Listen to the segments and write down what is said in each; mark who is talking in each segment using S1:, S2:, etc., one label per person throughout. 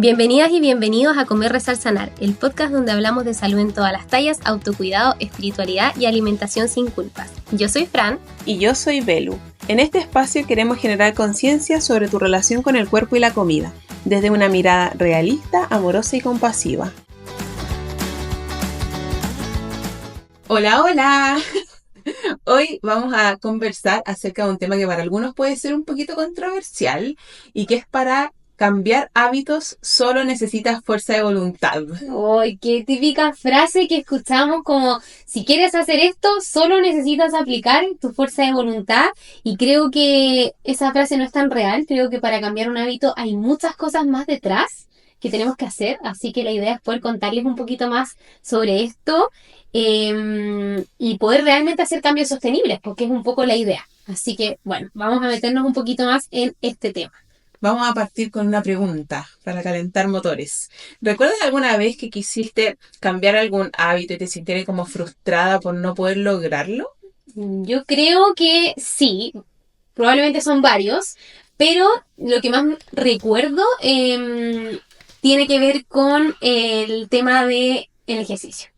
S1: Bienvenidas y bienvenidos a Comer, Rezar, Sanar, el podcast donde hablamos de salud en todas las tallas, autocuidado, espiritualidad y alimentación sin culpas. Yo soy Fran.
S2: Y yo soy Belu. En este espacio queremos generar conciencia sobre tu relación con el cuerpo y la comida, desde una mirada realista, amorosa y compasiva. Hola, hola. Hoy vamos a conversar acerca de un tema que para algunos puede ser un poquito controversial y que es para cambiar hábitos solo necesitas fuerza de voluntad.
S1: ¡Ay, qué típica frase que escuchamos como si quieres hacer esto, solo necesitas aplicar tu fuerza de voluntad! Y creo que esa frase no es tan real. Creo que para cambiar un hábito hay muchas cosas más detrás que tenemos que hacer. Así que la idea es poder contarles un poquito más sobre esto y poder realmente hacer cambios sostenibles, porque es un poco la idea. Así que, bueno, vamos a meternos un poquito más en este tema.
S2: Vamos a partir con una pregunta para calentar motores. ¿Recuerdas alguna vez que quisiste cambiar algún hábito y te sintieras como frustrada por no poder lograrlo?
S1: Yo creo que sí, probablemente son varios, pero lo que más recuerdo tiene que ver con el tema del ejercicio.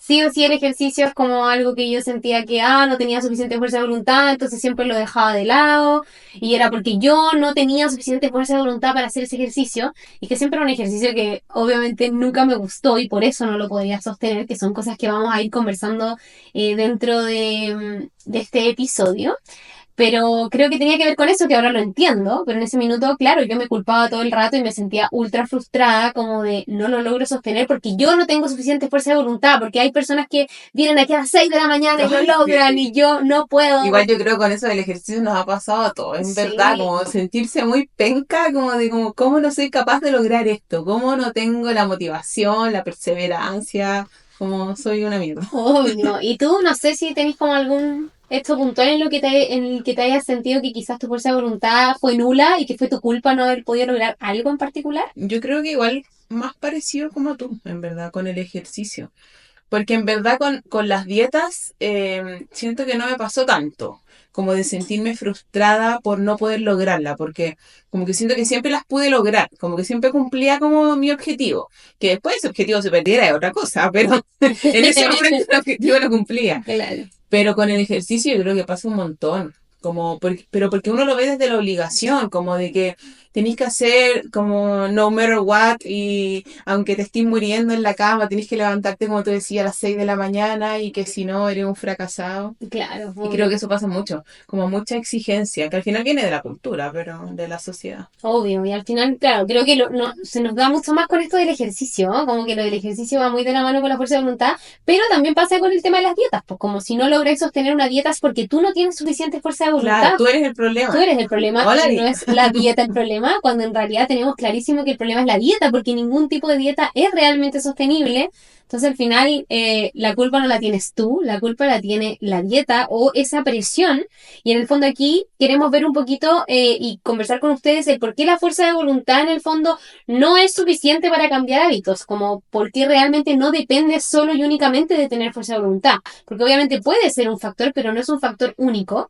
S1: Sí o sí el ejercicio es como algo que yo sentía que no tenía suficiente fuerza de voluntad, entonces siempre lo dejaba de lado, y era porque yo no tenía suficiente fuerza de voluntad para hacer ese ejercicio, y que siempre era un ejercicio que obviamente nunca me gustó y por eso no lo podía sostener, que son cosas que vamos a ir conversando dentro de este episodio. Pero creo que tenía que ver con eso, que ahora lo entiendo, pero en ese minuto, claro, yo me culpaba todo el rato y me sentía ultra frustrada, como de no lo logro sostener porque yo no tengo suficiente fuerza de voluntad, porque hay personas que vienen aquí a las 6 de la mañana y lo logran y yo no puedo.
S2: Igual yo creo que con eso del ejercicio nos ha pasado a todos, en verdad, como sentirse muy penca, como cómo no soy capaz de lograr esto, cómo no tengo la motivación, la perseverancia, como soy una mierda.
S1: Obvio. Y tú, no sé si tenés como algún hecho puntual en el que te hayas sentido que quizás tu fuerza de voluntad fue nula y que fue tu culpa no haber podido lograr algo en particular.
S2: Yo creo que igual más parecido como tú, en verdad, con el ejercicio. Porque en verdad con las dietas siento que no me pasó tanto, como de sentirme frustrada por no poder lograrla, porque como que siento que siempre las pude lograr, como que siempre cumplía como mi objetivo, que después ese objetivo se perdiera es otra cosa, pero en ese momento el objetivo lo cumplía.
S1: Claro.
S2: Pero con el ejercicio yo creo que pasa un montón, pero porque uno lo ve desde la obligación, como de que tenés que hacer como no matter what y aunque te estés muriendo en la cama, tenés que levantarte como tú decías a las 6 de la mañana y que si no eres un fracasado.
S1: Claro,
S2: Y creo que eso pasa mucho, como mucha exigencia, que al final viene de la cultura, pero de la sociedad.
S1: obvio, y al final, claro, creo que se nos da mucho más con esto del ejercicio, ¿no? Como que lo del ejercicio va muy de la mano con la fuerza de voluntad, pero también pasa con el tema de las dietas, pues como si no logras sostener una dieta es porque tú no tienes suficiente fuerza de voluntad.
S2: Claro, tú eres el problema.
S1: Tú eres el problema,
S2: Hola,
S1: y no es la dieta el problema, cuando en realidad tenemos clarísimo que el problema es la dieta, porque ningún tipo de dieta es realmente sostenible. Entonces al final la culpa no la tienes tú, la culpa la tiene la dieta o esa presión. Y en el fondo aquí queremos ver un poquito y conversar con ustedes el por qué la fuerza de voluntad en el fondo no es suficiente para cambiar hábitos, como por qué realmente no depende solo y únicamente de tener fuerza de voluntad. Porque obviamente puede ser un factor, pero no es un factor único.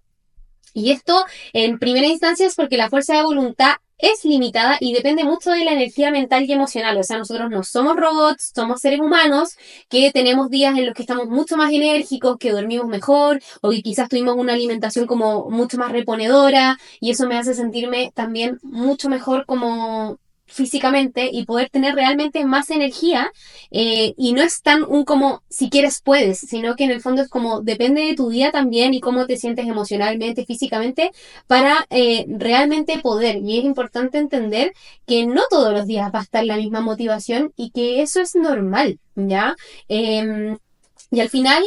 S1: Y esto, en primera instancia, es porque la fuerza de voluntad es limitada y depende mucho de la energía mental y emocional. O sea, nosotros no somos robots, somos seres humanos que tenemos días en los que estamos mucho más enérgicos, que dormimos mejor o que quizás tuvimos una alimentación como mucho más reponedora y eso me hace sentirme también mucho mejor como físicamente y poder tener realmente más energía y no es tan un como si quieres puedes, sino que en el fondo es como depende de tu día también y cómo te sientes emocionalmente, físicamente para realmente poder, y es importante entender que no todos los días va a estar la misma motivación y que eso es normal, ¿ya? Y al final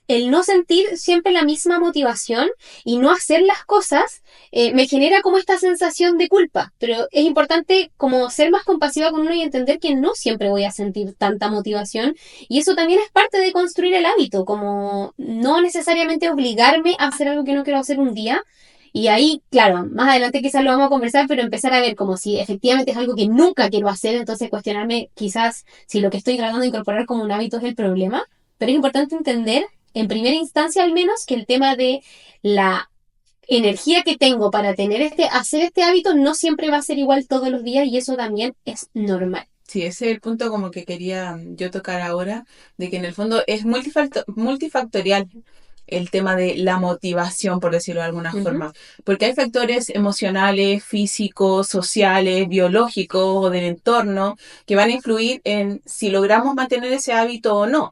S1: el no sentir siempre la misma motivación y no hacer las cosas me genera como esta sensación de culpa, pero es importante como ser más compasiva con uno y entender que no siempre voy a sentir tanta motivación y eso también es parte de construir el hábito, como no necesariamente obligarme a hacer algo que no quiero hacer un día. Y ahí, claro, más adelante quizás lo vamos a conversar, pero empezar a ver como si efectivamente es algo que nunca quiero hacer, entonces cuestionarme quizás si lo que estoy tratando de incorporar como un hábito es el problema, pero es importante entender en primera instancia al menos que el tema de la energía que tengo para hacer este hábito no siempre va a ser igual todos los días y eso también es normal.
S2: Sí, ese es el punto como que quería yo tocar ahora, de que en el fondo es multifactorial el tema de la motivación, por decirlo de alguna
S1: Ujú.
S2: forma, porque hay factores emocionales, físicos, sociales, biológicos o del entorno que van a influir en si logramos mantener ese hábito o no.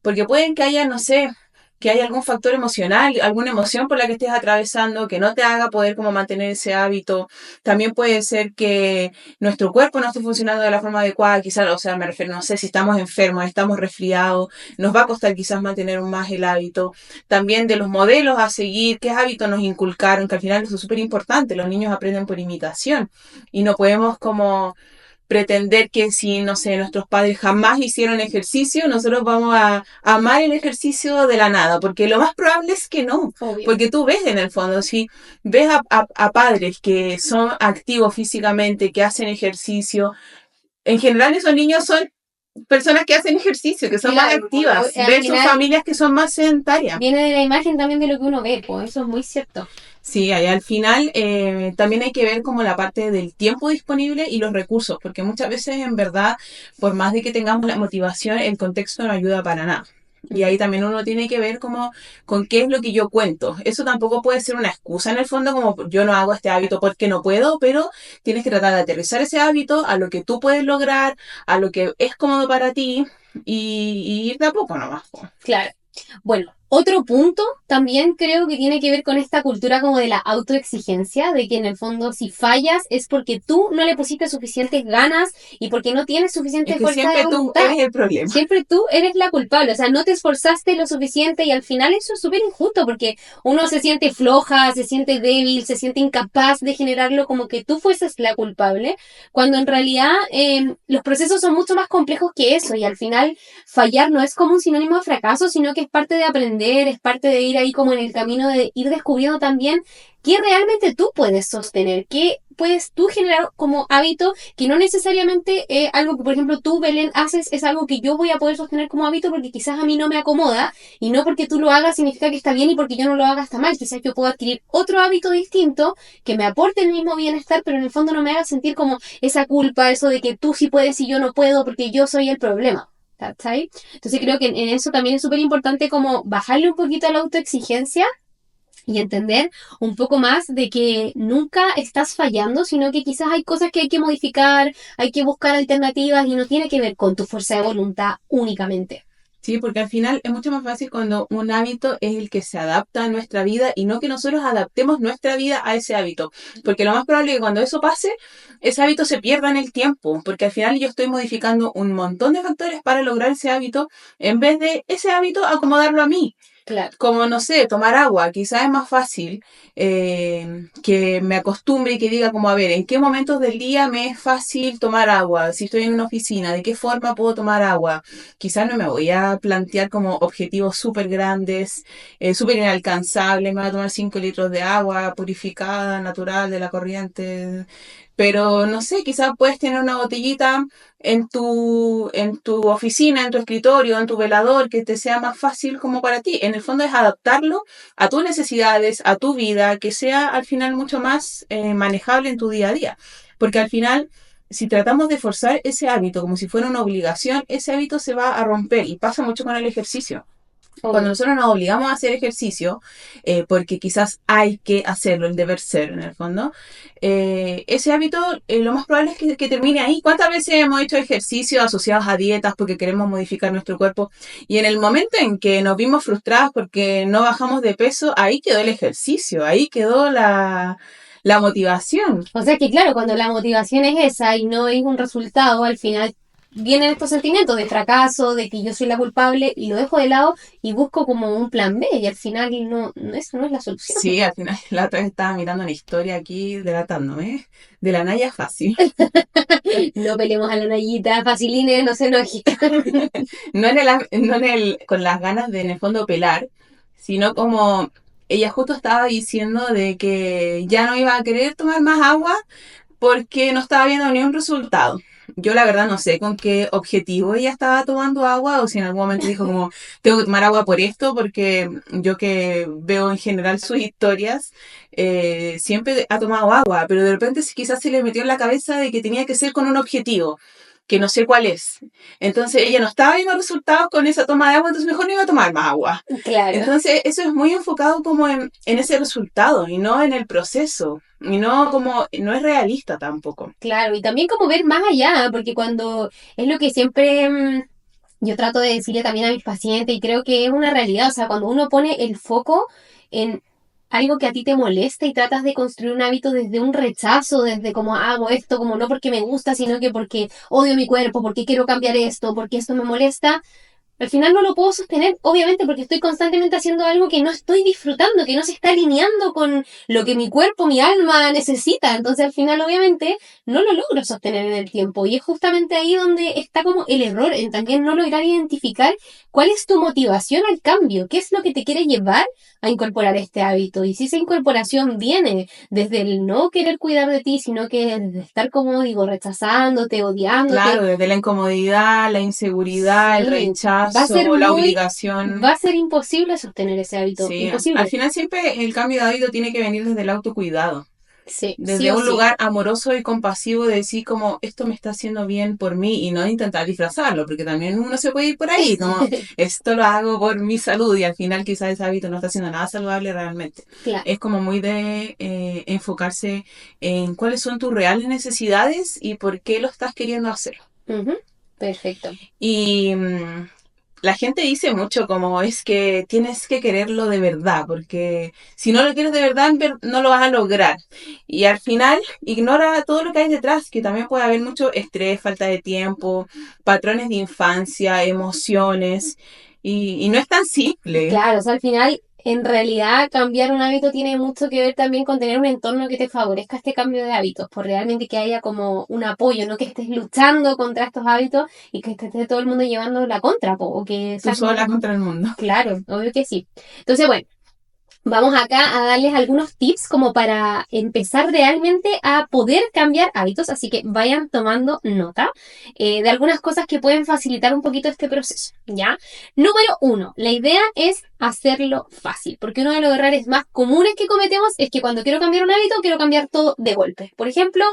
S2: Porque pueden que haya, no sé, que haya algún factor emocional, alguna emoción por la que estés atravesando que no te haga poder como mantener ese hábito. También puede ser que nuestro cuerpo no esté funcionando de la forma adecuada, quizás, o sea, me refiero, no sé, si estamos enfermos, estamos resfriados, nos va a costar quizás mantener más el hábito. También de los modelos a seguir, qué hábitos nos inculcaron, que al final eso es súper importante, los niños aprenden por imitación y no podemos como pretender que si, no sé, nuestros padres jamás hicieron ejercicio, nosotros vamos a amar el ejercicio de la nada, porque lo más probable es que no,
S1: Obvio.
S2: porque tú ves en el fondo, si ves a padres que son activos físicamente, que hacen ejercicio, en general esos niños son personas que hacen ejercicio, que son más
S1: Claro,
S2: activas,
S1: al
S2: versus
S1: final
S2: familias que son más sedentarias.
S1: viene de la imagen también de lo que uno ve, pues eso es muy cierto.
S2: Sí, ahí al final también hay que ver como la parte del tiempo disponible y los recursos, porque muchas veces en verdad, por más de que tengamos la motivación, el contexto no ayuda para nada. Y ahí
S1: Ujú.
S2: también uno tiene que ver como con qué es lo que yo cuento. Eso tampoco puede ser una excusa en el fondo, como yo no hago este hábito porque no puedo, pero tienes que tratar de aterrizar ese hábito a lo que tú puedes lograr, a lo que es cómodo para ti y ir de a poco nomás, po.
S1: Claro. Bueno, otro punto también creo que tiene que ver con esta cultura como de la autoexigencia, de que en el fondo si fallas es porque tú no le pusiste suficientes ganas y porque no tienes
S2: Es
S1: suficiente
S2: que
S1: fuerza de
S2: siempre tú
S1: voluntad.
S2: eres el problema.
S1: Siempre tú eres la culpable, o sea, no te esforzaste lo suficiente y al final eso es súper injusto porque uno se siente floja, se siente débil, se siente incapaz de generarlo como que tú fueses la culpable, cuando en realidad los procesos son mucho más complejos que eso y al final fallar no es como un sinónimo de fracaso, sino que es parte de aprender, es parte de ir ahí como en el camino de ir descubriendo también qué realmente tú puedes sostener, qué puedes tú generar como hábito que no necesariamente algo que, por ejemplo, tú, Belén, haces es algo que yo voy a poder sostener como hábito porque quizás a mí no me acomoda y no porque tú lo hagas significa que está bien y porque yo no lo haga está mal. Quizás yo puedo adquirir otro hábito distinto que me aporte el mismo bienestar, pero en el fondo no me haga sentir como esa culpa, eso de que tú sí puedes y yo no puedo porque yo soy el problema. ¿Cachai? Entonces creo que en eso también es súper importante como bajarle un poquito a la autoexigencia y entender un poco más de que nunca estás fallando, sino que quizás hay cosas que hay que modificar, hay que buscar alternativas y no tiene que ver con tu fuerza de voluntad únicamente.
S2: Sí, porque al final es mucho más fácil cuando un hábito es el que se adapta a nuestra vida y no que nosotros adaptemos nuestra vida a ese hábito. Porque lo más probable es que cuando eso pase, ese hábito se pierda en el tiempo, porque al final yo estoy modificando un montón de factores para lograr ese hábito en vez de ese hábito acomodarlo a mí.
S1: Claro.
S2: Como, no sé, tomar agua, quizás es más fácil que me acostumbre y que diga como, a ver, ¿en qué momentos del día me es fácil tomar agua? Si estoy en una oficina, ¿de qué forma puedo tomar agua? Quizás no me voy a plantear como objetivos súper grandes, súper inalcanzables, me voy a tomar 5 litros de agua purificada, natural, de la corriente. Pero no sé, quizás puedes tener una botellita en tu oficina, en tu escritorio, en tu velador, que te sea más fácil como para ti. En el fondo es adaptarlo a tus necesidades, a tu vida, que sea al final mucho más manejable en tu día a día. Porque al final, si tratamos de forzar ese hábito como si fuera una obligación, ese hábito se va a romper y pasa mucho con el ejercicio. Cuando
S1: Obvio.
S2: nosotros nos obligamos a hacer ejercicio, porque quizás hay que hacerlo, el deber ser en el fondo, ese hábito lo más probable es que termine ahí. ¿Cuántas veces hemos hecho ejercicio asociados a dietas porque queremos modificar nuestro cuerpo? Y en el momento en que nos vimos frustradas porque no bajamos de peso, ahí quedó el ejercicio, ahí quedó la motivación.
S1: O sea que claro, cuando la motivación es esa y no es un resultado, al final vienen estos sentimientos de fracaso, de que yo soy la culpable y lo dejo de lado y busco como un plan B y al final eso no es la solución.
S2: Sí, al final la otra vez estaba mirando una historia aquí delatándome de la Naya Fácil.
S1: No peleemos a la Nayita, facilines, no se enoje.
S2: No con las ganas de en el fondo pelar, sino como ella justo estaba diciendo de que ya no iba a querer tomar más agua porque no estaba viendo ni un resultado. yo la verdad no sé con qué objetivo ella estaba tomando agua o si en algún momento dijo como, tengo que tomar agua por esto, porque yo que veo en general sus historias, siempre ha tomado agua, pero de repente quizás se le metió en la cabeza de que tenía que ser con un objetivo, que no sé cuál es. Entonces ella no estaba viendo resultados con esa toma de agua, entonces mejor no iba a tomar más agua.
S1: Claro.
S2: Entonces eso es muy enfocado como en ese resultado y no en el proceso. Y no como, no es realista tampoco.
S1: Claro, y también como ver más allá, porque cuando es lo que siempre yo trato de decirle también a mis pacientes y creo que es una realidad, o sea, cuando uno pone el foco en algo que a ti te molesta y tratas de construir un hábito desde un rechazo, desde como hago esto, como no porque me gusta, sino que porque odio mi cuerpo, porque quiero cambiar esto, porque esto me molesta, al final no lo puedo sostener, obviamente, porque estoy constantemente haciendo algo que no estoy disfrutando, que no se está alineando con lo que mi cuerpo, mi alma necesita. Entonces, al final, obviamente, no lo logro sostener en el tiempo. Y es justamente ahí donde está como el error, en también no lograr identificar cuál es tu motivación al cambio, qué es lo que te quiere llevar a incorporar este hábito. Y si esa incorporación viene desde el no querer cuidar de ti, sino que desde estar, como digo, rechazándote, odiándote.
S2: Claro, desde la incomodidad, la inseguridad, el
S1: Sí, va a ser
S2: rechazo, la obligación.
S1: va a ser imposible sostener ese hábito,
S2: Sí, al
S1: imposible.
S2: final siempre el cambio de hábito tiene que venir desde el autocuidado,
S1: Sí, sí
S2: desde
S1: o
S2: un
S1: sí.
S2: lugar amoroso y compasivo de decir como esto me está haciendo bien por mí y no intentar disfrazarlo, porque también uno se puede ir por ahí, como esto lo hago por mi salud y al final quizás ese hábito no está haciendo nada saludable realmente.
S1: Claro.
S2: Es como muy de enfocarse en cuáles son tus reales necesidades y por qué lo estás queriendo hacer.
S1: Ujú. Perfecto.
S2: Y la gente dice mucho como es que tienes que quererlo de verdad, porque si no lo quieres de verdad, no lo vas a lograr. Y al final ignora todo lo que hay detrás, que también puede haber mucho estrés, falta de tiempo, patrones de infancia, emociones, y no es tan simple.
S1: Claro, o sea, al final, en realidad, cambiar un hábito tiene mucho que ver también con tener un entorno que te favorezca este cambio de hábitos, por realmente que haya como un apoyo, no que estés luchando contra estos hábitos y que esté todo el mundo llevando la contra, o que
S2: Tú
S1: sea como,
S2: sola contra el mundo.
S1: claro, obvio que sí. Entonces, bueno. Vamos acá a darles algunos tips como para empezar realmente a poder cambiar hábitos, así que vayan tomando nota de algunas cosas que pueden facilitar un poquito este proceso, ¿ya? Número uno, la idea es hacerlo fácil, porque uno de los errores más comunes que cometemos es que cuando quiero cambiar un hábito, quiero cambiar todo de golpe. Por ejemplo,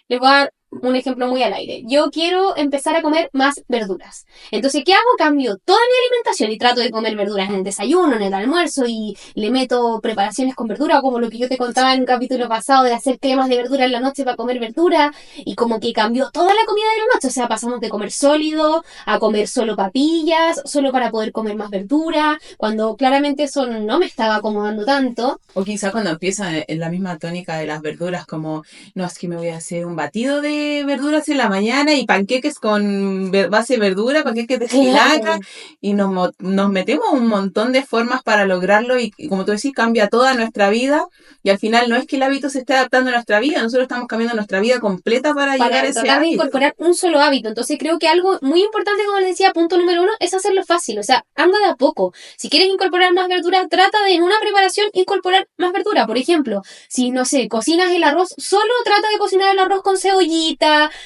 S1: les voy a dar un ejemplo muy al aire. Yo quiero empezar a comer más verduras. Entonces, ¿qué hago? Cambio toda mi alimentación y trato de comer verduras en el desayuno, en el almuerzo y le meto preparaciones con verdura, como lo que yo te contaba en un capítulo pasado de hacer cremas de verdura en la noche para comer verdura y como que cambió toda la comida de la noche. O sea, pasamos de comer sólido a comer solo papillas, solo para poder comer más verdura, cuando claramente eso no me estaba acomodando tanto.
S2: O quizá cuando empieza en la misma tónica de las verduras, como, no, es que me voy a hacer un batido de verduras en la mañana y panqueques con base de verdura, panqueques de espinaca,
S1: Claro.
S2: y nos metemos un montón de formas para lograrlo y como tú decís, cambia toda nuestra vida y al final no es que el hábito se esté adaptando a nuestra vida, nosotros estamos cambiando nuestra vida completa para llegar a
S1: Para
S2: ese
S1: tratar de
S2: hábito.
S1: incorporar un solo hábito. Entonces creo que algo muy importante, como les decía, punto número uno, es hacerlo fácil. O sea, anda de a poco. Si quieres incorporar más verdura, trata de en una preparación incorporar más verdura. Por ejemplo, si no sé, cocinas el arroz, solo trata de cocinar el arroz con cebollita,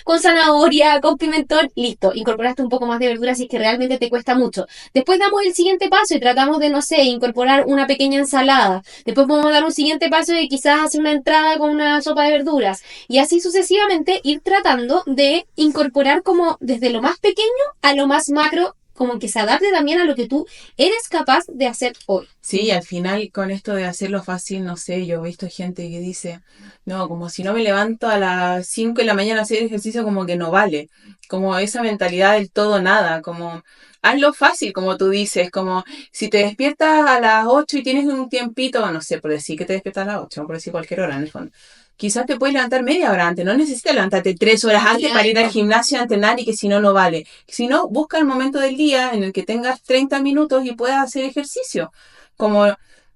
S1: con zanahoria, con pimentón, listo. Incorporaste un poco más de verdura si es que realmente te cuesta mucho. Después damos el siguiente paso y tratamos de, no sé, incorporar una pequeña ensalada. Después podemos dar un siguiente paso y quizás hacer una entrada con una sopa de verduras. Y así sucesivamente ir tratando de incorporar como desde lo más pequeño a lo más macro, como que se adapte también a lo que tú eres capaz de hacer hoy.
S2: Sí, al final con esto de hacerlo fácil, no sé, yo he visto gente que dice, no, como si no me levanto a las 5 de la mañana a hacer ejercicio como que no vale, como esa mentalidad del todo nada, como hazlo fácil, como tú dices, como si te despiertas a las 8 y tienes un tiempito, no sé, por decir que te despiertas a las 8, por decir cualquier hora en el fondo. Quizás te puedes levantar media hora antes, no necesitas levantarte 3 horas antes para ir al
S1: Claro.
S2: gimnasio a entrenar y que si no, no vale. Si no, busca el momento del día en el que tengas 30 minutos y puedas hacer ejercicio como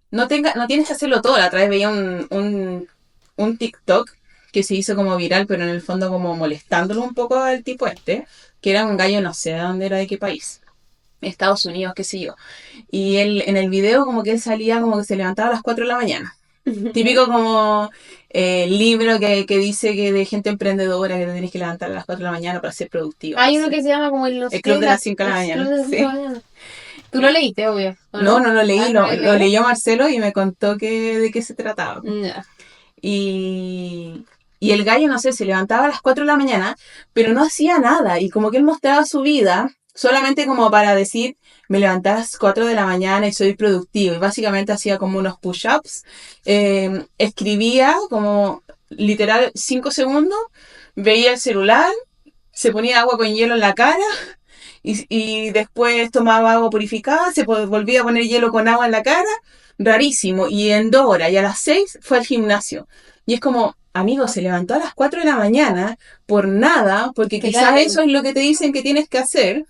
S2: no tienes que hacerlo todo. La otra vez veía un TikTok que se hizo como viral, pero en el fondo como molestándolo un poco al tipo este, que era un gallo, no sé de dónde era, de qué país. Estados Unidos, qué sé yo. Y él, en el video como que él salía como que se levantaba a las 4 de la mañana. Típico como libro que dice que de gente emprendedora que te tenés que levantar a las 4 de la mañana para ser productiva, no
S1: Hay uno
S2: sé.
S1: que se llama como el no sé
S2: El club
S1: qué,
S2: de las 5 de la
S1: Club
S2: mañana,
S1: de las 5 de la
S2: sí.
S1: mañana. Tú lo leíste, obvio, ¿o
S2: No,
S1: no?
S2: no lo leí,
S1: Ah, ¿no lo
S2: lo
S1: leí?
S2: leyó Marcelo y me contó de qué se trataba.
S1: No.
S2: Y, y el gallo, no sé, se levantaba a las 4 de la mañana, pero no hacía nada. Y como que él mostraba su vida solamente como para decir, me levantaba a las 4 de la mañana y soy productivo. Y básicamente hacía como unos push-ups. Escribía como literal 5 segundos, veía el celular, se ponía agua con hielo en la cara y después tomaba agua purificada, volvía a poner hielo con agua en la cara, rarísimo, y en 2 horas, y a las 6 fue al gimnasio. Y es como, amigo, se levantó a las 4 de la mañana por nada, porque quizás
S1: Claro.
S2: eso es lo que te dicen que tienes que hacer,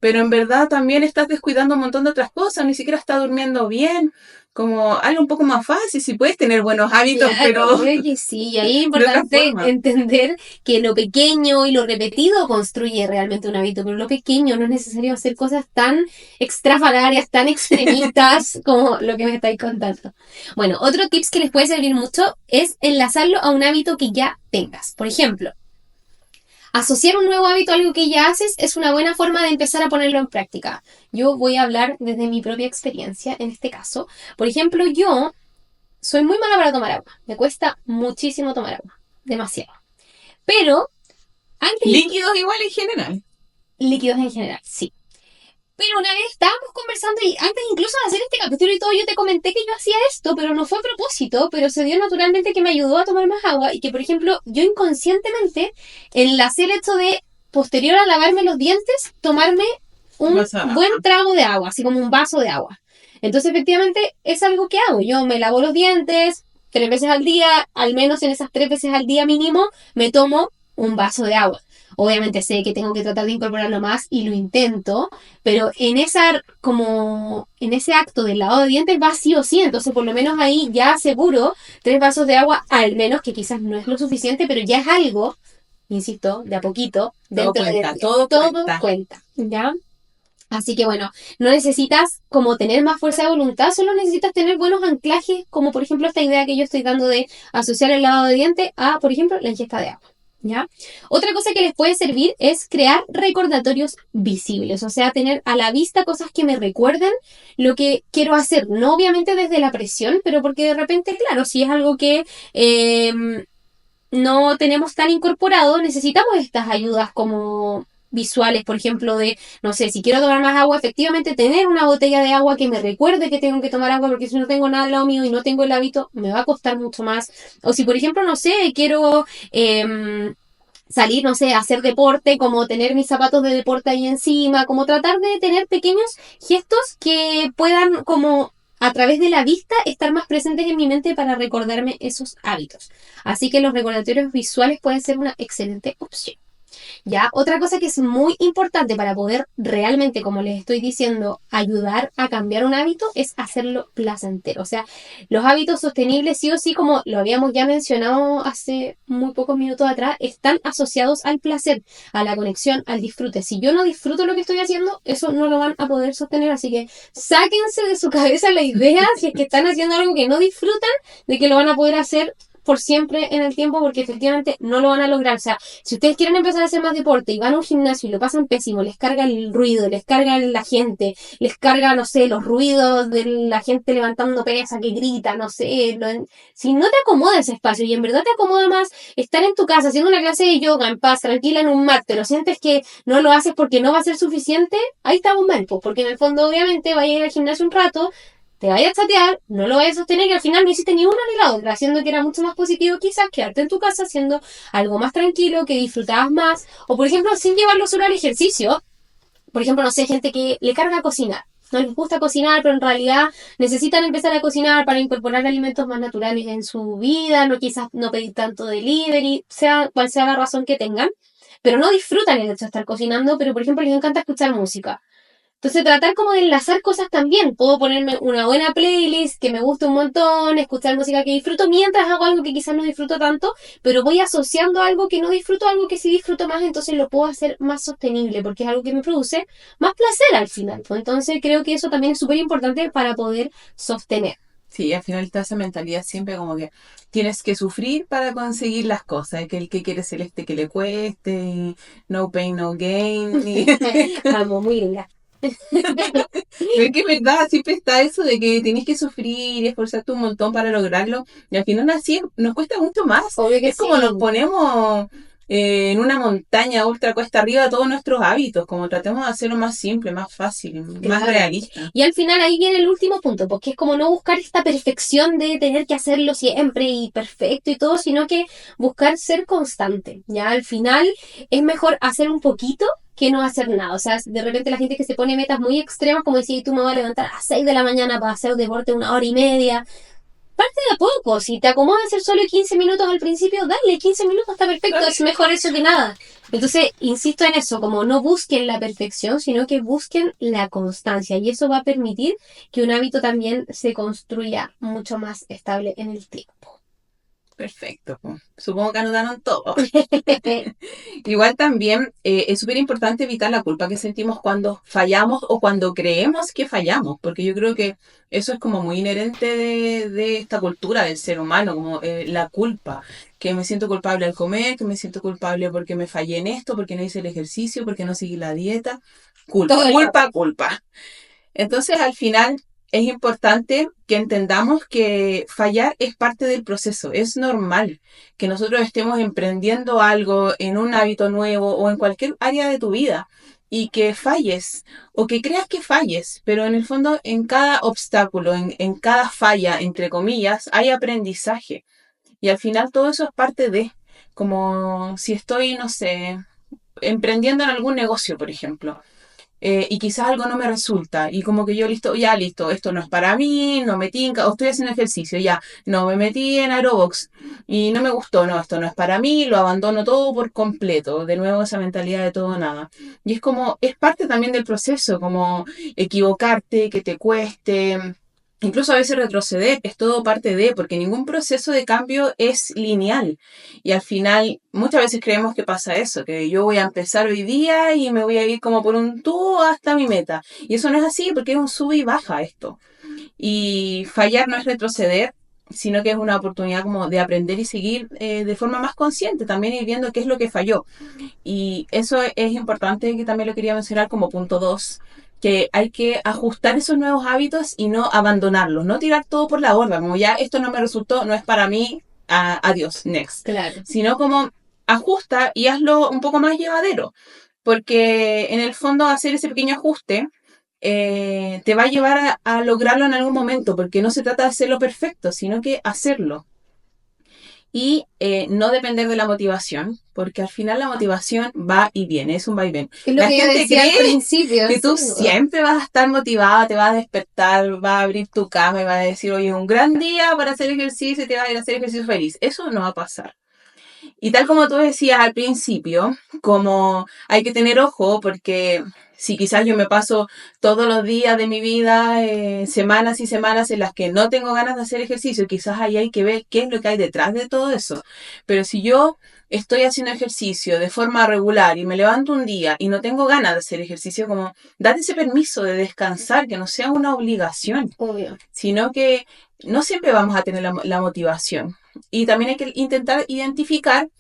S2: pero en verdad también estás descuidando un montón de otras cosas, ni siquiera estás durmiendo bien, como algo un poco más fácil, si puedes tener buenos hábitos,
S1: Claro,
S2: pero
S1: obvio que sí. Y ahí es
S2: de otra
S1: importante
S2: forma.
S1: entender que lo pequeño y lo repetido construye realmente un hábito, pero lo pequeño no es necesario hacer cosas tan extrafalarias, tan extremistas como lo que me estáis contando. Bueno, otro tips que les puede servir mucho es enlazarlo a un hábito que ya tengas. Por ejemplo, asociar un nuevo hábito a algo que ya haces es una buena forma de empezar a ponerlo en práctica. Yo voy a hablar desde mi propia experiencia en este caso. Por ejemplo, yo soy muy mala para tomar agua. Me cuesta muchísimo tomar agua. Demasiado. Pero antes,
S2: Líquidos igual en general.
S1: líquidos en general, sí. Pero una vez estábamos conversando y antes incluso de hacer este capítulo y todo, yo te comenté que yo hacía esto, pero no fue a propósito, pero se dio naturalmente que me ayudó a tomar más agua y que, por ejemplo, yo inconscientemente enlacé el hecho de, posterior a lavarme los dientes, tomarme un
S2: Vas a...
S1: buen trago de agua, así como un vaso de agua. Entonces, efectivamente, es algo que hago. Yo me lavo los dientes 3 veces al día, al menos en esas 3 veces al día mínimo, me tomo un vaso de agua. Obviamente sé que tengo que tratar de incorporarlo más y lo intento, pero en ese acto del lavado de dientes va sí o sí, entonces por lo menos ahí ya aseguro 3 vasos de agua, al menos que quizás no es lo suficiente, pero ya es algo, insisto, de a poquito,
S2: Todo
S1: dentro del
S2: cuenta,
S1: día.
S2: todo
S1: Todo
S2: cuenta.
S1: cuenta, ¿ya? Así que bueno, no necesitas como tener más fuerza de voluntad, solo necesitas tener buenos anclajes, como por ejemplo esta idea que yo estoy dando de asociar el lavado de dientes a, por ejemplo, la ingesta de agua. ¿Ya? Otra cosa que les puede servir es crear recordatorios visibles, o sea, tener a la vista cosas que me recuerden lo que quiero hacer, no obviamente desde la presión, pero porque de repente, claro, si es algo que no tenemos tan incorporado, necesitamos estas ayudas como visuales, por ejemplo, de, no sé, si quiero tomar más agua, efectivamente tener una botella de agua que me recuerde que tengo que tomar agua, porque si no tengo nada al lado mío y no tengo el hábito, me va a costar mucho más. O si, por ejemplo, no sé, quiero salir, no sé, a hacer deporte, como tener mis zapatos de deporte ahí encima, como tratar de tener pequeños gestos que puedan como a través de la vista estar más presentes en mi mente para recordarme esos hábitos. Así que los recordatorios visuales pueden ser una excelente opción. Ya, otra cosa que es muy importante para poder realmente, como les estoy diciendo, ayudar a cambiar un hábito es hacerlo placentero. O sea, los hábitos sostenibles, sí o sí, como lo habíamos ya mencionado hace muy pocos minutos atrás, están asociados al placer, a la conexión, al disfrute. Si yo no disfruto lo que estoy haciendo, eso no lo van a poder sostener. Así que sáquense de su cabeza la idea, si es que están haciendo algo que no disfrutan, de que lo van a poder hacer por siempre en el tiempo, porque efectivamente no lo van a lograr. O sea, si ustedes quieren empezar a hacer más deporte y van a un gimnasio y lo pasan pésimo, les carga el ruido, les carga la gente, les carga, no sé, los ruidos de la gente levantando pesa que grita, no sé, si no te acomoda ese espacio y en verdad te acomoda más estar en tu casa haciendo una clase de yoga en paz, tranquila en un mat, pero sientes que no lo haces porque no va a ser suficiente, ahí estamos mal, pues, porque en el fondo obviamente vaya a ir al gimnasio un rato, te vayas a chatear, no lo vayas a sostener y al final no hiciste ni una ni la otra, haciendo que era mucho más positivo quizás quedarte en tu casa haciendo algo más tranquilo, que disfrutabas más, o por ejemplo sin llevarlo solo al ejercicio, por ejemplo, no sé, gente que le carga cocinar, no les gusta cocinar, pero en realidad necesitan empezar a cocinar para incorporar alimentos más naturales en su vida, no quizás no pedir tanto delivery, sea cual sea la razón que tengan, pero no disfrutan el hecho de estar cocinando, pero por ejemplo les encanta escuchar música. Entonces tratar como de enlazar cosas también. Puedo ponerme una buena playlist que me guste un montón, escuchar música que disfruto mientras hago algo que quizás no disfruto tanto, pero voy asociando algo que no disfruto a algo que sí disfruto más, entonces lo puedo hacer más sostenible porque es algo que me produce más placer al final. Pues entonces creo que eso también es súper importante para poder sostener.
S2: Sí, al final está esa mentalidad siempre como que tienes que sufrir para conseguir las cosas, que el que quiere celeste que le cueste, y no pain, no gain.
S1: Vamos, muy gringa.
S2: Pero es que es verdad, siempre está eso de que tienes que sufrir y esforzarte un montón para lograrlo, y al final así nos cuesta mucho más.
S1: Obvio que
S2: Es como nos
S1: sí.
S2: ponemos en una montaña ultra cuesta arriba todos nuestros hábitos, como tratemos de hacerlo más simple, más fácil, más
S1: Claro.
S2: realista.
S1: Y al final ahí viene el último punto, porque es como no buscar esta perfección de tener que hacerlo siempre y perfecto y todo, sino que buscar ser constante. Ya al final es mejor hacer un poquito que no hacer nada. O sea, de repente la gente que se pone metas muy extremas, como decir, tú me vas a levantar a las 6 de la mañana para hacer deporte 1 hora y media. Parte de a poco, si te acomodas hacer solo 15 minutos al principio, dale, 15 minutos está perfecto, es mejor eso que nada. Entonces, insisto en eso, como no busquen la perfección, sino que busquen la constancia y eso va a permitir que un hábito también se construya mucho más estable en el tiempo.
S2: Perfecto, po. Supongo que anotaron todo. Igual también es súper importante evitar la culpa que sentimos cuando fallamos o cuando creemos que fallamos, porque yo creo que eso es como muy inherente de esta cultura del ser humano, como la culpa, que me siento culpable al comer, que me siento culpable porque me fallé en esto, porque no hice el ejercicio, porque no seguí la dieta.
S1: Todo
S2: Culpa,
S1: el rato.
S2: culpa, culpa. Entonces, al final, es importante que entendamos que fallar es parte del proceso. Es normal que nosotros estemos emprendiendo algo en un hábito nuevo o en cualquier área de tu vida y que falles o que creas que falles, pero en el fondo en cada obstáculo, en cada falla, entre comillas, hay aprendizaje. Y al final todo eso es parte de, como si estoy, no sé, emprendiendo en algún negocio, por ejemplo, y quizás algo no me resulta y como que yo listo, ya listo, esto no es para mí, no me tinca, o estoy haciendo ejercicio, ya, no me metí en aerobox y no me gustó, no, esto no es para mí, lo abandono todo por completo, de nuevo esa mentalidad de todo o nada. Y es como, es parte también del proceso, como equivocarte, que te cueste. Incluso a veces retroceder es todo parte de, porque ningún proceso de cambio es lineal. Y al final, muchas veces creemos que pasa eso, que yo voy a empezar hoy día y me voy a ir como por un tubo hasta mi meta. Y eso no es así, porque es un sub y baja esto. Y fallar no es retroceder, sino que es una oportunidad como de aprender y seguir de forma más consciente, también ir viendo qué es lo que falló. Y eso es importante, que también lo quería mencionar como punto 2, que hay que ajustar esos nuevos hábitos y no abandonarlos, no tirar todo por la borda, como ya esto no me resultó, no es para mí, adiós, next,
S1: Claro.
S2: sino como ajusta y hazlo un poco más llevadero, porque en el fondo hacer ese pequeño ajuste te va a llevar a lograrlo en algún momento, porque no se trata de hacerlo perfecto, sino que hacerlo y no depender de la motivación, porque al final la motivación va y viene, es un va y ven.
S1: Es lo
S2: La
S1: que yo
S2: gente
S1: decía al
S2: cree
S1: principio,
S2: que
S1: sí.
S2: tú siempre vas a estar motivada, te vas a despertar, vas a abrir tu cama y vas a decir, oye, un gran día para hacer ejercicio y te vas a ir a hacer ejercicio feliz. Eso no va a pasar. Y tal como tú decías al principio, como hay que tener ojo, porque si quizás yo me paso todos los días de mi vida, semanas y semanas en las que no tengo ganas de hacer ejercicio, quizás ahí hay que ver qué es lo que hay detrás de todo eso. Pero si yo estoy haciendo ejercicio de forma regular y me levanto un día y no tengo ganas de hacer ejercicio, como date ese permiso de descansar, que no sea una obligación,
S1: Obvio.
S2: sino que no siempre vamos a tener la motivación. Y también hay que intentar identificar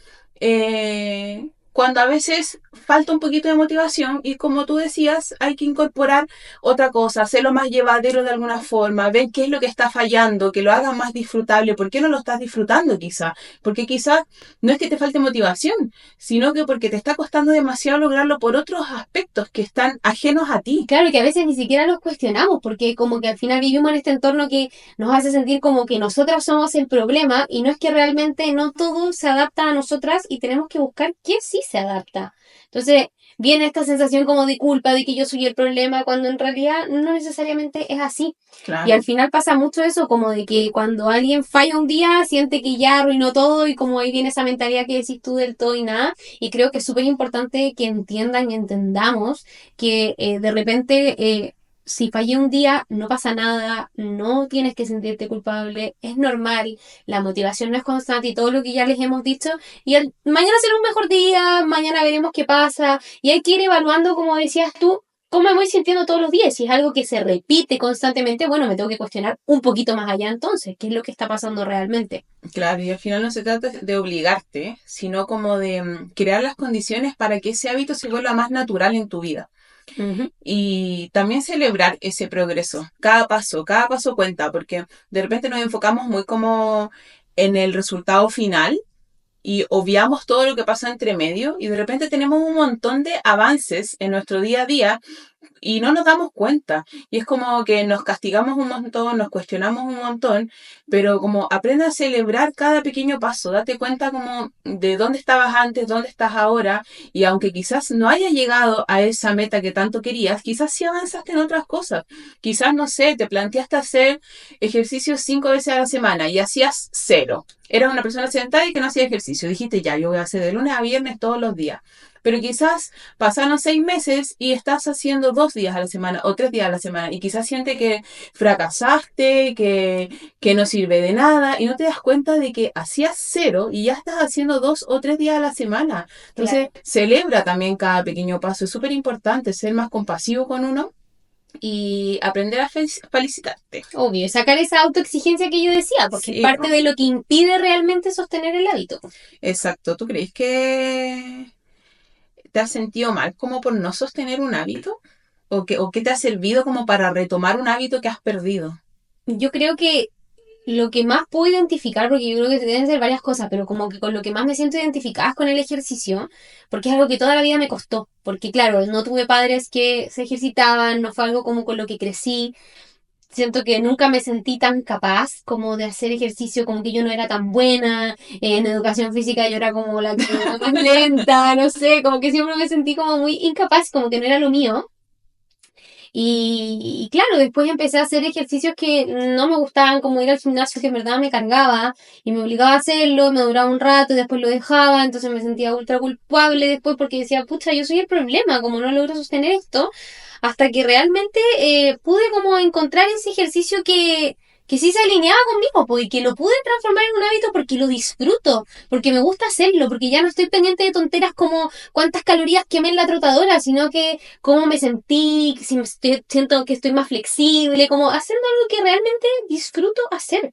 S2: cuando a veces falta un poquito de motivación y como tú decías, hay que incorporar otra cosa, hacerlo más llevadero de alguna forma, ver qué es lo que está fallando, que lo haga más disfrutable, por qué no lo estás disfrutando quizá, porque quizá no es que te falte motivación, sino que porque te está costando demasiado lograrlo por otros aspectos que están ajenos a ti.
S1: Claro que a veces ni siquiera los cuestionamos, porque como que al final vivimos en este entorno que nos hace sentir como que nosotras somos el problema y no es que realmente no todo se adapta a nosotras y tenemos que buscar qué sí se adapta. Entonces viene esta sensación como de culpa de que yo soy el problema cuando en realidad no necesariamente es así. Y al
S2: Claro.
S1: final pasa mucho eso, como de que cuando alguien falla un día siente que ya arruinó todo y como ahí viene esa mentalidad que decís tú del todo y nada. Y creo que es súper importante que entiendan y entendamos que de repente si fallé un día no pasa nada, no tienes que sentirte culpable, es normal, la motivación no es constante y todo lo que ya les hemos dicho y mañana será un mejor día, mañana veremos qué pasa y hay que ir evaluando como decías tú cómo me voy sintiendo todos los días. Si es algo que se repite constantemente, bueno, me tengo que cuestionar un poquito más allá entonces, qué es lo que está pasando realmente.
S2: Claro, y al final no se trata de obligarte, sino como de crear las condiciones para que ese hábito se vuelva más natural en tu vida.
S1: Ujú.
S2: Y también celebrar ese progreso. Cada paso cuenta, porque de repente nos enfocamos muy como en el resultado final y obviamos todo lo que pasa entre medio y de repente tenemos un montón de avances en nuestro día a día y no nos damos cuenta. Y es como que nos castigamos un montón, nos cuestionamos un montón, pero como aprende a celebrar cada pequeño paso, date cuenta como de dónde estabas antes, dónde estás ahora, y aunque quizás no hayas llegado a esa meta que tanto querías, quizás sí avanzaste en otras cosas. Quizás, no sé, te planteaste hacer ejercicios 5 veces a la semana y hacías 0. Eras una persona sentada y que no hacía ejercicio. Dijiste, ya, yo voy a hacer de lunes a viernes todos los días. Pero quizás pasaron 6 meses y estás haciendo 2 días a la semana o 3 días a la semana y quizás sientes que fracasaste, que no sirve de nada y no te das cuenta de que hacías 0 y ya estás haciendo 2 o 3 días a la semana. Entonces,
S1: Claro.
S2: celebra también cada pequeño paso. Es súper importante ser más compasivo con uno y aprender a felicitarte.
S1: Obvio, sacar esa autoexigencia que yo decía, porque es
S2: Sí,
S1: parte de lo que impide realmente sostener el hábito.
S2: exacto. ¿Tú crees que te has sentido mal como por no sostener un hábito? O qué te ha servido como para retomar un hábito que has perdido?
S1: Yo creo que lo que más puedo identificar, porque yo creo que deben ser varias cosas, pero como que con lo que más me siento identificada es con el ejercicio, porque es algo que toda la vida me costó, porque claro, no tuve padres que se ejercitaban, no fue algo como con lo que crecí, siento que nunca me sentí tan capaz como de hacer ejercicio, como que yo no era tan buena, en educación física yo era como la que era más lenta, no sé, como que siempre me sentí como muy incapaz, como que no era lo mío. Y claro, después empecé a hacer ejercicios que no me gustaban, como ir al gimnasio, que en verdad me cargaba y me obligaba a hacerlo, me duraba un rato y después lo dejaba, entonces me sentía ultra culpable después porque decía, pucha, yo soy el problema, como no logro sostener esto, hasta que realmente pude como encontrar ese ejercicio que sí se alineaba conmigo, pues, y que lo pude transformar en un hábito porque lo disfruto, porque me gusta hacerlo, porque ya no estoy pendiente de tonteras como cuántas calorías quemé en la trotadora, sino que cómo me sentí, si siento que estoy más flexible, como haciendo algo que realmente disfruto hacer.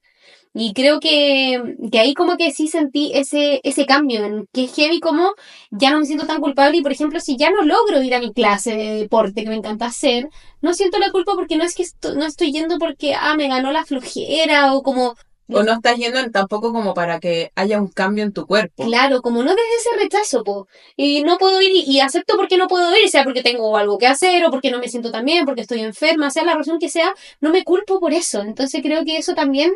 S1: Y creo que ahí como que sí sentí ese cambio, en que es heavy como ya no me siento tan culpable y por ejemplo si ya no logro ir a mi clase de deporte que me encanta hacer, no siento la culpa porque no es que no estoy yendo porque me ganó la flojera o como
S2: O no estás yendo tampoco como para que haya un cambio en tu cuerpo.
S1: claro, como no desde ese rechazo, po. Y no puedo ir y acepto porque no puedo ir, sea porque tengo algo que hacer o porque no me siento tan bien, porque estoy enferma, sea la razón que sea, no me culpo por eso. Entonces creo que eso también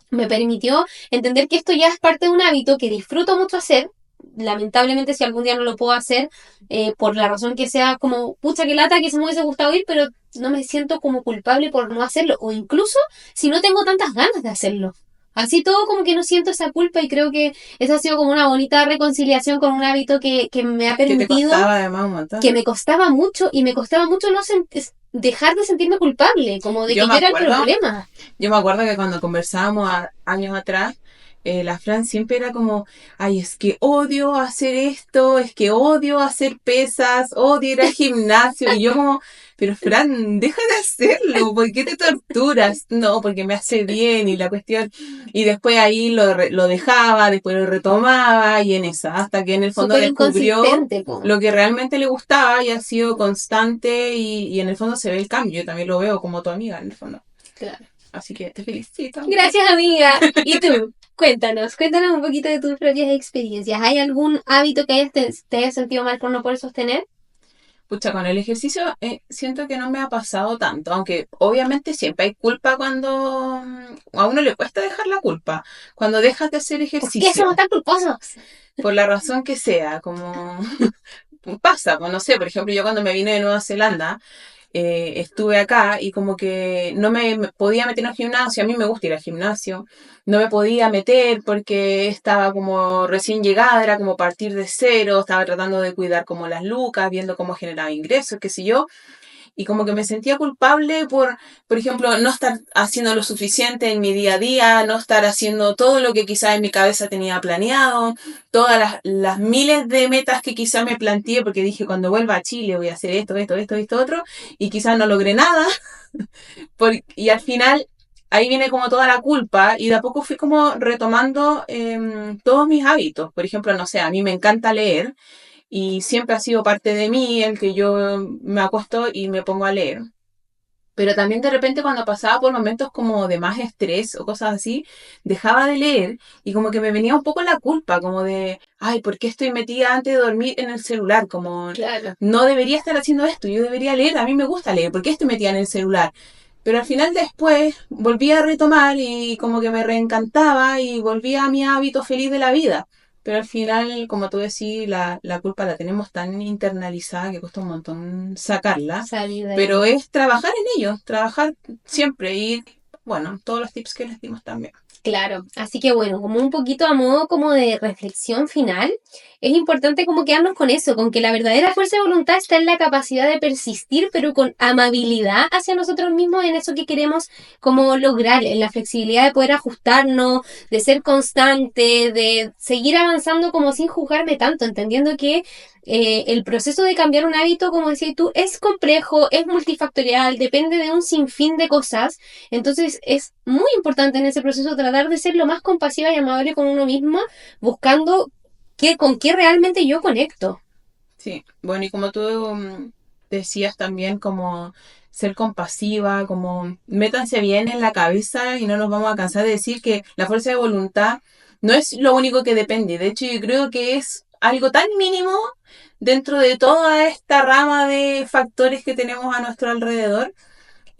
S1: me permitió entender que esto ya es parte de un hábito que disfruto mucho hacer. Lamentablemente, si algún día no lo puedo hacer, por la razón que sea, como, pucha, que lata, que se me hubiese gustado ir, pero no me siento como culpable por no hacerlo. O incluso si no tengo tantas ganas de hacerlo. Así todo como que no siento esa culpa y creo que esa ha sido como una bonita reconciliación con un hábito que me ha
S2: Que te
S1: permitido,
S2: costaba además un
S1: que
S2: montón.
S1: me costaba mucho y me costaba mucho no dejar de sentirme culpable, como de
S2: Yo
S1: que
S2: me
S1: yo era el
S2: acuerdo,
S1: problema.
S2: yo me acuerdo que cuando conversábamos años atrás, la Fran siempre era como, ay, es que odio hacer esto, es que odio hacer pesas, odio ir al gimnasio. Y yo como, pero Fran, deja de hacerlo, ¿por qué te torturas? No, porque me hace bien y la cuestión. Y después ahí lo dejaba, después lo retomaba y en esa, hasta que en el fondo
S1: Súper
S2: descubrió
S1: inconsistente, po.
S2: lo que realmente le gustaba y ha sido constante y en el fondo se ve el cambio. Yo también lo veo como tu amiga en el fondo.
S1: Claro.
S2: Así que te felicito.
S1: Gracias, amiga. ¿Y tú? Cuéntanos un poquito de tus propias experiencias. ¿Hay algún hábito que te hayas sentido mal por no poder sostener?
S2: Pucha, con el ejercicio siento que no me ha pasado tanto, aunque obviamente siempre hay culpa cuando a uno le cuesta dejar la culpa, cuando dejas de hacer
S1: ¿Por qué
S2: ejercicio,
S1: somos tan culposos?
S2: por la razón que sea, como pasa, pues no sé, por ejemplo, yo cuando me vine de Nueva Zelanda, estuve acá y como que no me podía meter al gimnasio, a mí me gusta ir al gimnasio, no me podía meter porque estaba como recién llegada, era como partir de cero, estaba tratando de cuidar como las lucas, viendo cómo generaba ingresos, qué sé yo, y como que me sentía culpable por ejemplo, no estar haciendo lo suficiente en mi día a día, no estar haciendo todo lo que quizás en mi cabeza tenía planeado, todas las miles de metas que quizás me planteé, porque dije, cuando vuelva a Chile voy a hacer esto, otro, y quizás no logré nada, y al final ahí viene como toda la culpa y de a poco fui como retomando todos mis hábitos. Por ejemplo, no sé, a mí me encanta leer y siempre ha sido parte de mí el que yo me acuesto y me pongo a leer. Pero también de repente cuando pasaba por momentos como de más estrés o cosas así, dejaba de leer y como que me venía un poco la culpa, como de, ay, ¿por qué estoy metida antes de dormir en el celular? Como,
S1: Claro.
S2: no debería estar haciendo esto, yo debería leer, a mí me gusta leer, ¿por qué estoy metida en el celular? Pero al final después volví a retomar y como que me reencantaba y volví a mi hábito feliz de la vida. Pero al final, como tú decís, la culpa la tenemos tan internalizada que cuesta un montón sacarla.
S1: Salir de
S2: Pero
S1: ahí.
S2: es trabajar en ello, trabajar siempre y, bueno, todos los tips que les dimos también.
S1: Claro, así que bueno, como un poquito a modo como de reflexión final, es importante como quedarnos con eso, con que la verdadera fuerza de voluntad está en la capacidad de persistir, pero con amabilidad hacia nosotros mismos en eso que queremos como lograr, en la flexibilidad de poder ajustarnos, de ser constante, de seguir avanzando como sin juzgarme tanto, entendiendo que el proceso de cambiar un hábito, como decías tú, es complejo, es multifactorial, depende de un sinfín de cosas. Entonces es muy importante en ese proceso tratar de ser lo más compasiva y amable con uno mismo, buscando con qué realmente yo conecto.
S2: Sí, bueno, y como tú decías también, como ser compasiva, como métanse bien en la cabeza y no nos vamos a cansar de decir que la fuerza de voluntad no es lo único que depende. De hecho, yo creo que es algo tan mínimo dentro de toda esta rama de factores que tenemos a nuestro alrededor.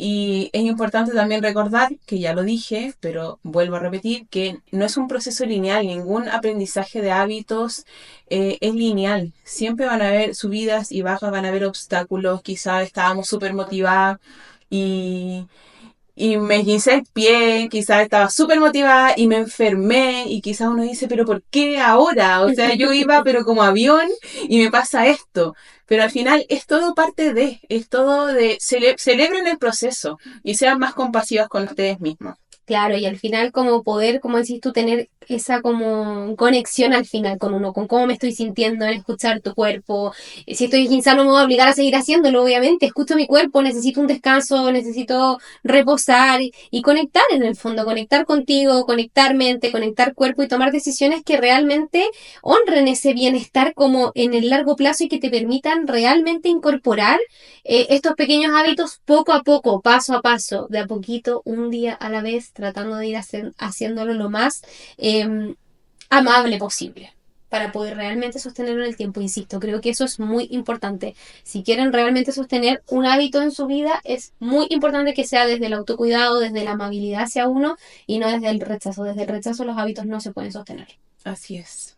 S2: Y es importante también recordar, que ya lo dije, pero vuelvo a repetir, que no es un proceso lineal, ningún aprendizaje de hábitos es lineal. Siempre van a haber subidas y bajas, van a haber obstáculos, quizás estábamos súper motivadas y, y me esguincé el pie, quizás estaba súper motivada y me enfermé y quizás uno dice, pero ¿por qué ahora? O sea, yo iba pero como avión y me pasa esto. Pero al final es todo parte es todo de, celebren el proceso y sean más compasivas con ustedes mismos.
S1: Claro, y al final como poder, como decís tú, tener esa como conexión al final con uno, con cómo me estoy sintiendo en escuchar tu cuerpo. Si estoy insano no me voy a obligar a seguir haciéndolo, obviamente. Escucho mi cuerpo, necesito un descanso, necesito reposar y conectar en el fondo, conectar contigo, conectar mente, conectar cuerpo y tomar decisiones que realmente honren ese bienestar como en el largo plazo y que te permitan realmente incorporar estos pequeños hábitos poco a poco, paso a paso, de a poquito, un día a la vez, tratando de ir haciéndolo lo más amable posible para poder realmente sostenerlo en el tiempo, insisto, creo que eso es muy importante. Si quieren realmente sostener un hábito en su vida, es muy importante que sea desde el autocuidado, desde la amabilidad hacia uno y no desde el rechazo. Desde el rechazo los hábitos no se pueden sostener.
S2: Así es.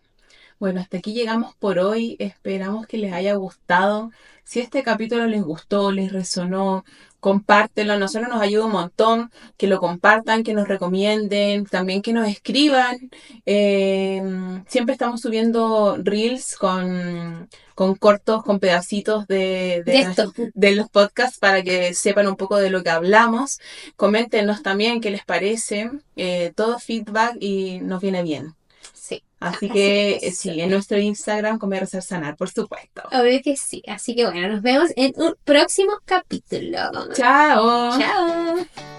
S2: Bueno, hasta aquí llegamos por hoy. Esperamos que les haya gustado. Si este capítulo les gustó, les resonó, compártelo. A nosotros nos ayuda un montón que lo compartan, que nos recomienden, también que nos escriban. Siempre estamos subiendo reels con cortos, con pedacitos
S1: De esto.
S2: de los podcasts para que sepan un poco de lo que hablamos. Coméntenos también qué les parece. Todo feedback y nos viene bien.
S1: Sí.
S2: Así
S1: Así
S2: que
S1: es.
S2: sí, en nuestro Instagram, Comer, Rezar, Sanar, por supuesto.
S1: Obvio que sí. Así que bueno, nos vemos en un próximo capítulo.
S2: Chao.
S1: Chao.